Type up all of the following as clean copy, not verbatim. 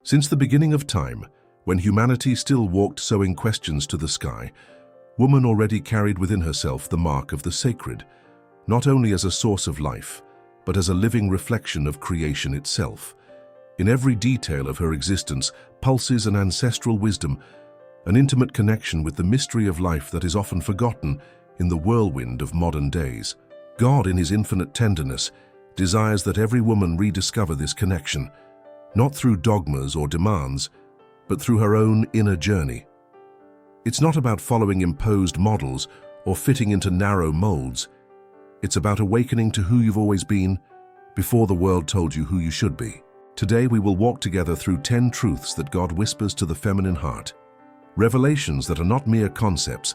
Since the beginning of time, when humanity still walked sowing questions to the sky, woman already carried within herself the mark of the sacred, not only as a source of life, but as a living reflection of creation itself. In every detail of her existence pulses an ancestral wisdom, an intimate connection with the mystery of life that is often forgotten in the whirlwind of modern days. God, in his infinite tenderness, desires that every woman rediscover this connection, not through dogmas or demands, but through her own inner journey. It's not about following imposed models or fitting into narrow molds. It's about awakening to who you've always been before the world told you who you should be. Today we will walk together through 10 truths that God whispers to the feminine heart. Revelations that are not mere concepts,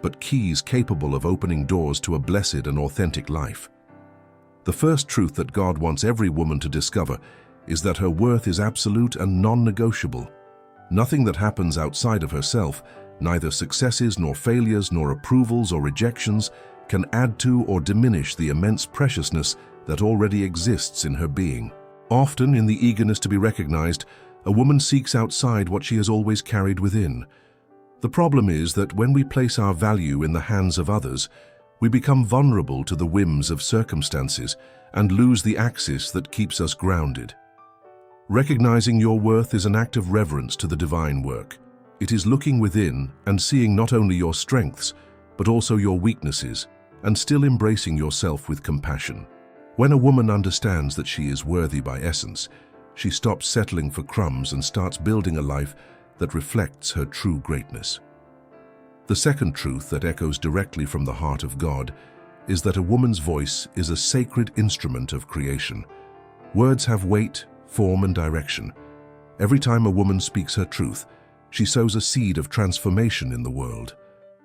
but keys capable of opening doors to a blessed and authentic life. The first truth that God wants every woman to discover is that her worth is absolute and non-negotiable. Nothing that happens outside of herself, neither successes nor failures nor approvals or rejections, can add to or diminish the immense preciousness that already exists in her being. Often, in the eagerness to be recognized, a woman seeks outside what she has always carried within. The problem is that when we place our value in the hands of others, we become vulnerable to the whims of circumstances and lose the axis that keeps us grounded. Recognizing your worth is an act of reverence to the divine work. It is looking within and seeing not only your strengths, but also your weaknesses, and still embracing yourself with compassion. When a woman understands that she is worthy by essence, she stops settling for crumbs and starts building a life that reflects her true greatness. The second truth that echoes directly from the heart of God is that a woman's voice is a sacred instrument of creation. Words have weight, form, and direction. Every time a woman speaks her truth, she sows a seed of transformation in the world.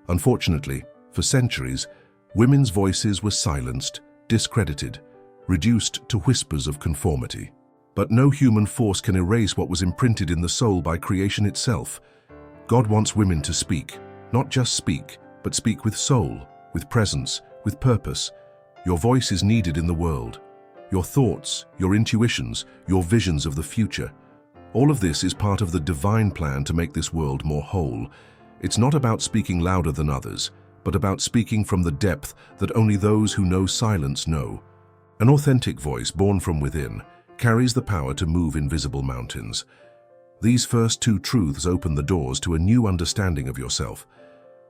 Unfortunately, for centuries, women's voices were silenced, discredited, reduced to whispers of conformity. But no human force can erase what was imprinted in the soul by creation itself. God wants women to speak, not just speak, but speak with soul, with presence, with purpose. Your voice is needed in the world. Your thoughts, your intuitions, your visions of the future. All of this is part of the divine plan to make this world more whole. It's not about speaking louder than others, but about speaking from the depth that only those who know silence know. An authentic voice born from within carries the power to move invisible mountains. These first 2 truths open the doors to a new understanding of yourself.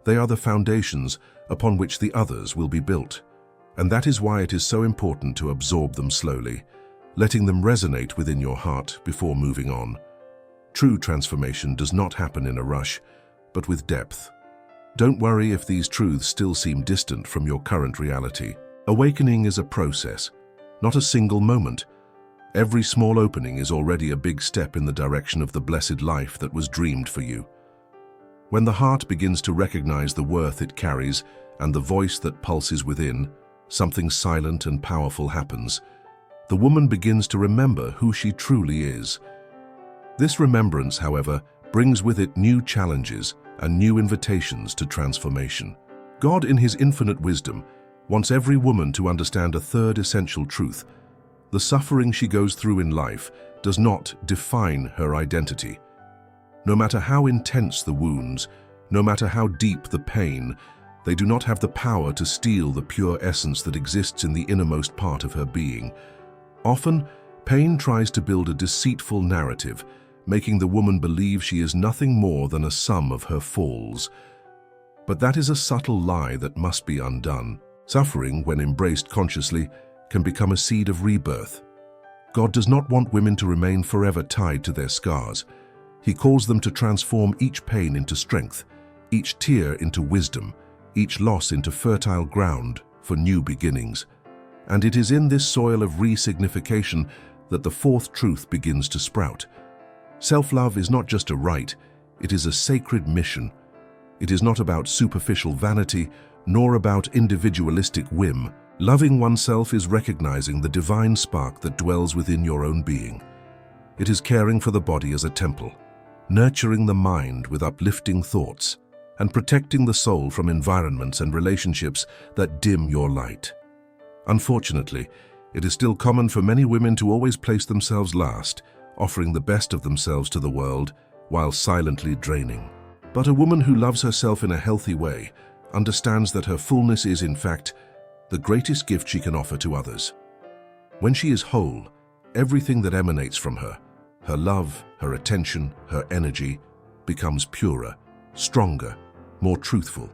They are the foundations upon which the others will be built. And that is why it is so important to absorb them slowly, letting them resonate within your heart before moving on. True transformation does not happen in a rush, but with depth. Don't worry if these truths still seem distant from your current reality. Awakening is a process, not a single moment. Every small opening is already a big step in the direction of the blessed life that was dreamed for you. When the heart begins to recognize the worth it carries and the voice that pulses within, something silent and powerful happens. The woman begins to remember who she truly is. This remembrance, however, brings with it new challenges and new invitations to transformation. God, in his infinite wisdom, wants every woman to understand a third essential truth. The suffering she goes through in life does not define her identity. No matter how intense the wounds, no matter how deep the pain, they do not have the power to steal the pure essence that exists in the innermost part of her being. Often, pain tries to build a deceitful narrative, making the woman believe she is nothing more than a sum of her falls. But that is a subtle lie that must be undone. Suffering, when embraced consciously, can become a seed of rebirth. God does not want women to remain forever tied to their scars. He calls them to transform each pain into strength, each tear into wisdom, each loss into fertile ground for new beginnings. And it is in this soil of re-signification that the fourth truth begins to sprout. Self-love is not just a right, it is a sacred mission. It is not about superficial vanity, nor about individualistic whim. Loving oneself is recognizing the divine spark that dwells within your own being. It is caring for the body as a temple, nurturing the mind with uplifting thoughts, and protecting the soul from environments and relationships that dim your light. Unfortunately, it is still common for many women to always place themselves last, offering the best of themselves to the world while silently draining. But a woman who loves herself in a healthy way understands that her fullness is, in fact, the greatest gift she can offer to others. When she is whole, everything that emanates from her, her love, her attention, her energy, becomes purer, stronger, more truthful.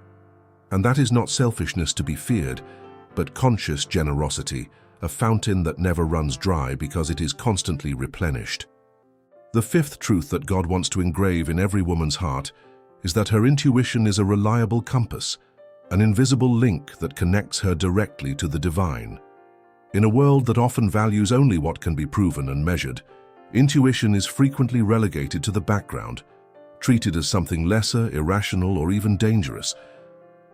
And that is not selfishness to be feared, but conscious generosity, a fountain that never runs dry because it is constantly replenished. The fifth truth that God wants to engrave in every woman's heart is that her intuition is a reliable compass, an invisible link that connects her directly to the divine. In a world that often values only what can be proven and measured, intuition is frequently relegated to the background, treated as something lesser, irrational, or even dangerous.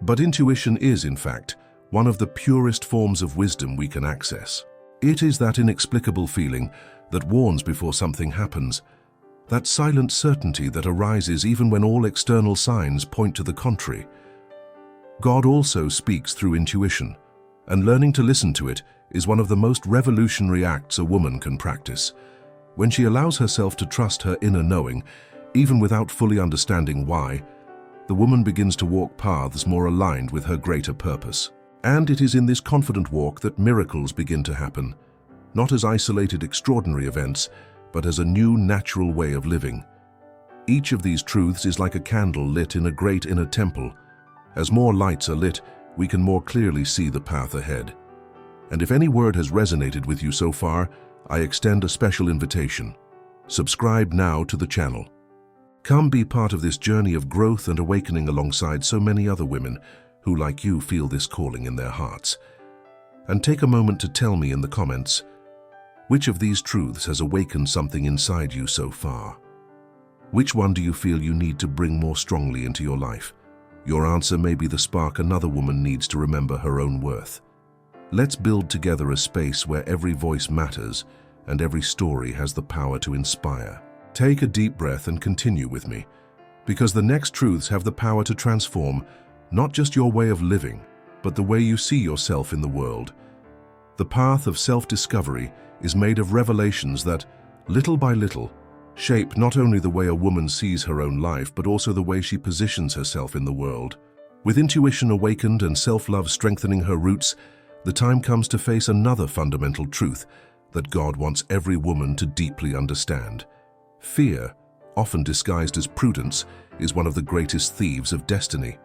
But intuition is, in fact, one of the purest forms of wisdom we can access. It is that inexplicable feeling that warns before something happens, that silent certainty that arises even when all external signs point to the contrary. God also speaks through intuition, and learning to listen to it is one of the most revolutionary acts a woman can practice. When she allows herself to trust her inner knowing, even without fully understanding why, the woman begins to walk paths more aligned with her greater purpose. And it is in this confident walk that miracles begin to happen, not as isolated extraordinary events, but as a new natural way of living. Each of these truths is like a candle lit in a great inner temple. As more lights are lit, we can more clearly see the path ahead. And if any word has resonated with you so far, I extend a special invitation. Subscribe now to the channel. Come be part of this journey of growth and awakening alongside so many other women who, like you, feel this calling in their hearts. And take a moment to tell me in the comments, which of these truths has awakened something inside you so far? Which one do you feel you need to bring more strongly into your life? Your answer may be the spark another woman needs to remember her own worth. Let's build together a space where every voice matters and every story has the power to inspire. Take a deep breath and continue with me, because the next truths have the power to transform not just your way of living, but the way you see yourself in the world. The path of self-discovery is made of revelations that, little by little, shape not only the way a woman sees her own life, but also the way she positions herself in the world. With intuition awakened and self-love strengthening her roots, the time comes to face another fundamental truth that God wants every woman to deeply understand. Fear, often disguised as prudence, is one of the greatest thieves of destiny.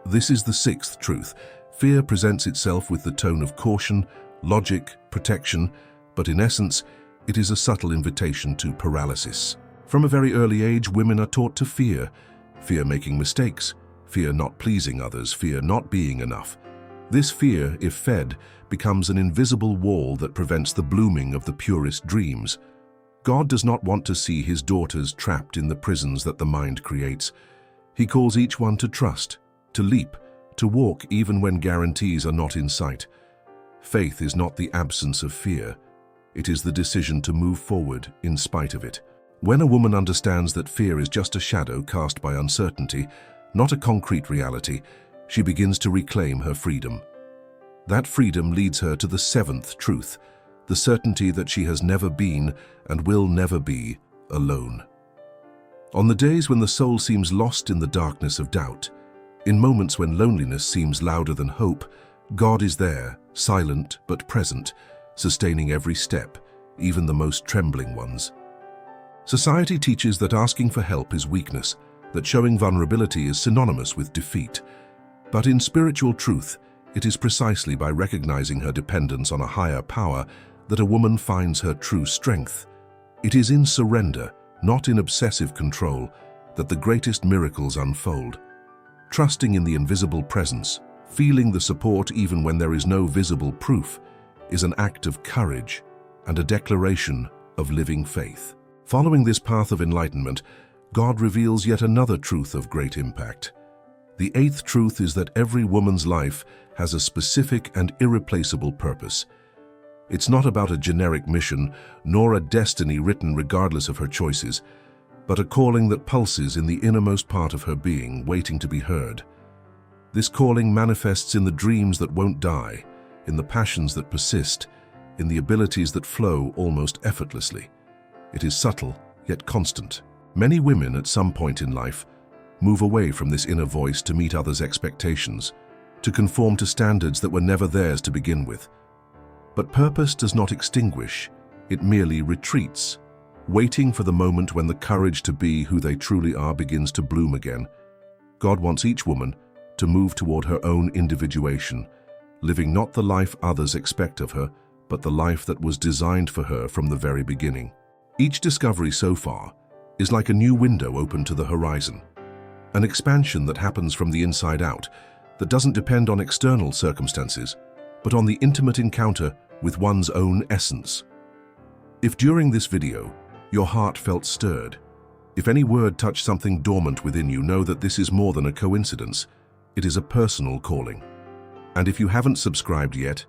This is the sixth truth. Fear presents itself with the tone of caution, logic, protection, but in essence, it is a subtle invitation to paralysis. From a very early age, women are taught to fear making mistakes, fear not pleasing others, fear not being enough. This fear, if fed, becomes an invisible wall that prevents the blooming of the purest dreams. God does not want to see his daughters trapped in the prisons that the mind creates. He calls each one to trust, to leap, to walk even when guarantees are not in sight. Faith is not the absence of fear. It is the decision to move forward in spite of it. When a woman understands that fear is just a shadow cast by uncertainty, not a concrete reality, she begins to reclaim her freedom. That freedom leads her to the seventh truth, the certainty that she has never been and will never be alone. On the days when the soul seems lost in the darkness of doubt, in moments when loneliness seems louder than hope, God is there, silent but present, sustaining every step, even the most trembling ones. Society teaches that asking for help is weakness, that showing vulnerability is synonymous with defeat. But in spiritual truth, it is precisely by recognizing her dependence on a higher power that a woman finds her true strength. It is in surrender, not in obsessive control, that the greatest miracles unfold. Trusting in the invisible presence, feeling the support even when there is no visible proof, is an act of courage and a declaration of living faith. Following this path of enlightenment, God reveals yet another truth of great impact. The eighth truth is that every woman's life has a specific and irreplaceable purpose. It's not about a generic mission, nor a destiny written regardless of her choices, but a calling that pulses in the innermost part of her being, waiting to be heard. This calling manifests in the dreams that won't die, in the passions that persist, in the abilities that flow almost effortlessly. It is subtle, yet constant. Many women at some point in life move away from this inner voice to meet others' expectations, to conform to standards that were never theirs to begin with. But purpose does not extinguish, it merely retreats, waiting for the moment when the courage to be who they truly are begins to bloom again. God wants each woman to move toward her own individuation, living not the life others expect of her, but the life that was designed for her from the very beginning. Each discovery so far is like a new window open to the horizon, an expansion that happens from the inside out, that doesn't depend on external circumstances, but on the intimate encounter with one's own essence. If during this video your heart felt stirred, if any word touched something dormant within you, know that this is more than a coincidence. It is a personal calling. And if you haven't subscribed yet,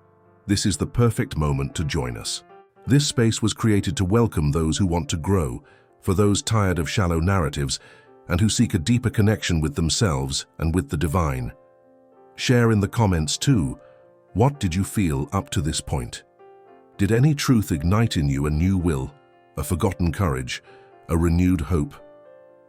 this is the perfect moment to join us. This space was created to welcome those who want to grow, for those tired of shallow narratives, and who seek a deeper connection with themselves and with the divine. Share in the comments too. What did you feel up to this point? Did any truth ignite in you a new will, a forgotten courage, a renewed hope?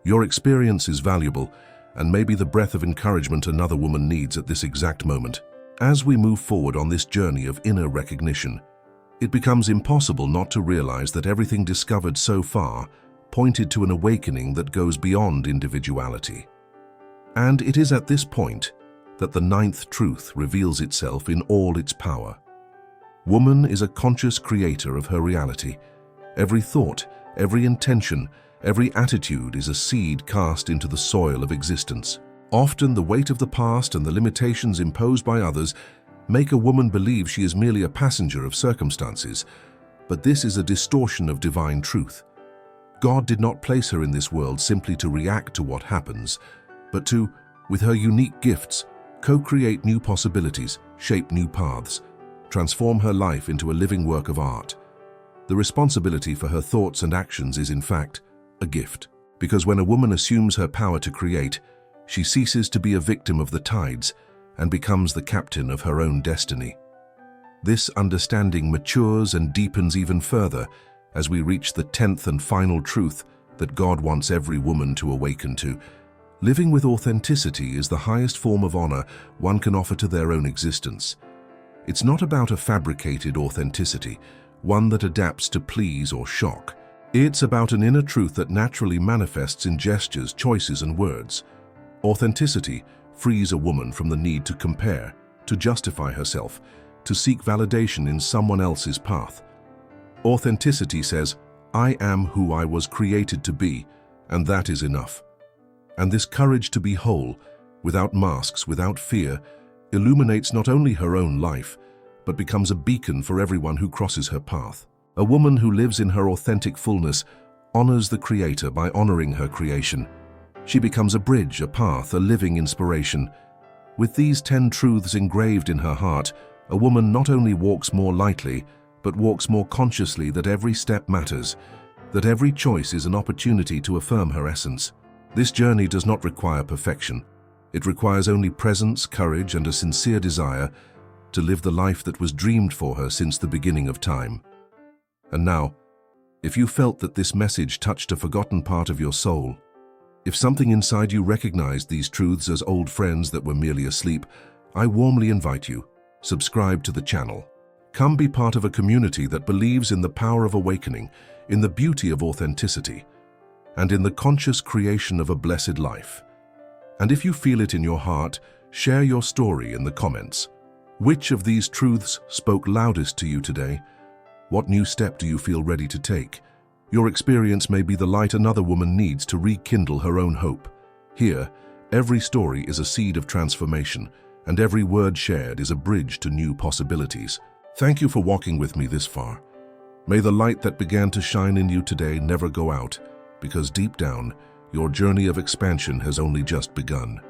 Your experience is valuable, and may be the breath of encouragement another woman needs at this exact moment. As we move forward on this journey of inner recognition, it becomes impossible not to realize that everything discovered so far pointed to an awakening that goes beyond individuality. And it is at this point that the ninth truth reveals itself in all its power. Woman is a conscious creator of her reality. Every thought, every intention, every attitude is a seed cast into the soil of existence. Often the weight of the past and the limitations imposed by others make a woman believe she is merely a passenger of circumstances, but this is a distortion of divine truth. God did not place her in this world simply to react to what happens, but to, with her unique gifts, co-create new possibilities, shape new paths, transform her life into a living work of art. The responsibility for her thoughts and actions is, in fact, a gift, because when a woman assumes her power to create, she ceases to be a victim of the tides and becomes the captain of her own destiny. This understanding matures and deepens even further as we reach the 10th and final truth that God wants every woman to awaken to. Living with authenticity is the highest form of honor one can offer to their own existence. It's not about a fabricated authenticity, one that adapts to please or shock. It's about an inner truth that naturally manifests in gestures, choices, and words. Authenticity frees a woman from the need to compare, to justify herself, to seek validation in someone else's path. Authenticity says, I am who I was created to be, and that is enough. And this courage to be whole, without masks, without fear, illuminates not only her own life, but becomes a beacon for everyone who crosses her path. A woman who lives in her authentic fullness honors the Creator by honoring her creation. She becomes a bridge, a path, a living inspiration. With these 10 truths engraved in her heart, a woman not only walks more lightly, but walks more consciously that every step matters, that every choice is an opportunity to affirm her essence. This journey does not require perfection. It requires only presence, courage, and a sincere desire to live the life that was dreamed for her since the beginning of time. And now, if you felt that this message touched a forgotten part of your soul, if something inside you recognized these truths as old friends that were merely asleep, I warmly invite you, subscribe to the channel. Come be part of a community that believes in the power of awakening, in the beauty of authenticity, and in the conscious creation of a blessed life. And if you feel it in your heart, share your story in the comments. Which of these truths spoke loudest to you today? What new step do you feel ready to take? Your experience may be the light another woman needs to rekindle her own hope. Here, every story is a seed of transformation, and every word shared is a bridge to new possibilities. Thank you for walking with me this far. May the light that began to shine in you today never go out, because deep down, your journey of expansion has only just begun.